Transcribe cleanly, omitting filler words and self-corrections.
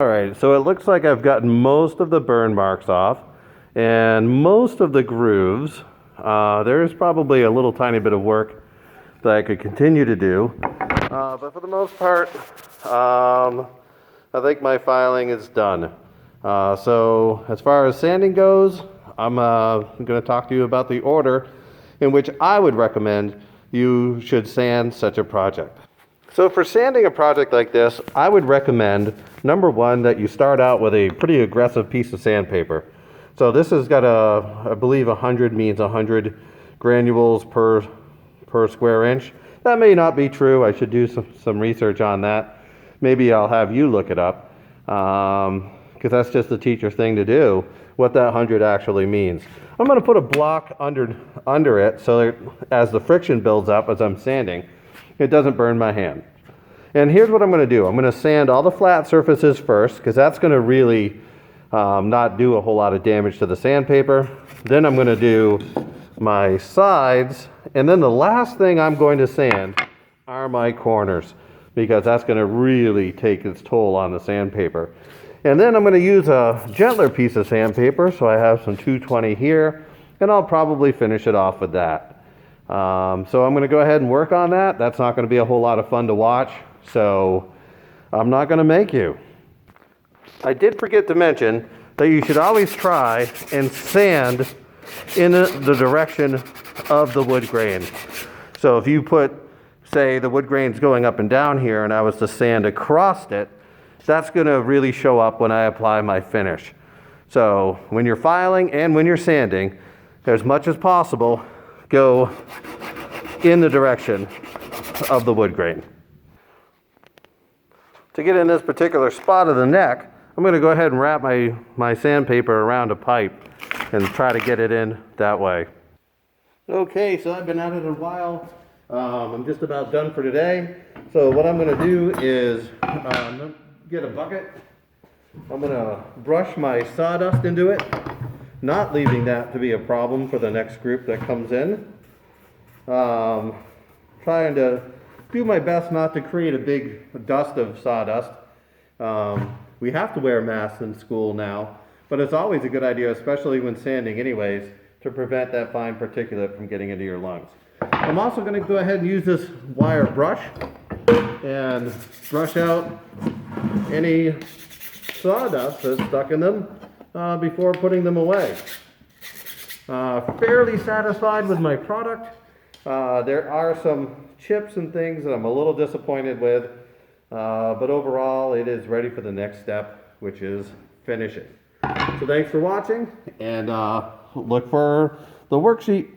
All right, so it looks like I've gotten most of the burn marks off and most of the grooves. There is probably a little tiny bit of work that I could continue to do, but for the most part, I think my filing is done. So as far as sanding goes, I'm going to talk to you about the order in which I would recommend you should sand such a project. So for sanding a project like this, I would recommend, number one, that you start out with a pretty aggressive piece of sandpaper. So this has got I believe 100 means 100 granules per square inch. That may not be true. I should do some research on that. Maybe I'll have you look it up, because that's just the teacher thing to do, what that 100 actually means. I'm going to put a block under it so that as the friction builds up as I'm sanding, it doesn't burn my hand. And here's what I'm going to do. I'm going to sand all the flat surfaces first, because that's going to really not do a whole lot of damage to the sandpaper. Then I'm going to do my sides, and then the last thing I'm going to sand are my corners, because that's going to really take its toll on the sandpaper. And then I'm going to use a gentler piece of sandpaper, so I have some 220 here, and I'll probably finish it off with that. So I'm going to go ahead and work on that. That's not going to be a whole lot of fun to watch, so I'm not going to make you. I did forget to mention that you should always try and sand in the direction of the wood grain. So if you put, say, the wood grain's going up and down here, and I was to sand across it, that's going to really show up when I apply my finish. So when you're filing and when you're sanding, as much as possible, go in the direction of the wood grain. To get in this particular spot of the neck, I'm going to go ahead and wrap my sandpaper around a pipe and try to get it in that way. Okay, so I've been at it a while. I'm just about done for today. So what I'm going to do is get a bucket. I'm going to brush my sawdust into it, not leaving that to be a problem for the next group that comes in. Trying to do my best not to create a big dust of sawdust. We have to wear masks in school now, but it's always a good idea, especially when sanding anyways, to prevent that fine particulate from getting into your lungs. I'm also going to go ahead and use this wire brush and brush out any sawdust that's stuck in them before putting them away. Fairly satisfied with my product. There are some chips and things that I'm a little disappointed with, but overall it is ready for the next step, which is finishing. So thanks for watching, and look for the worksheet.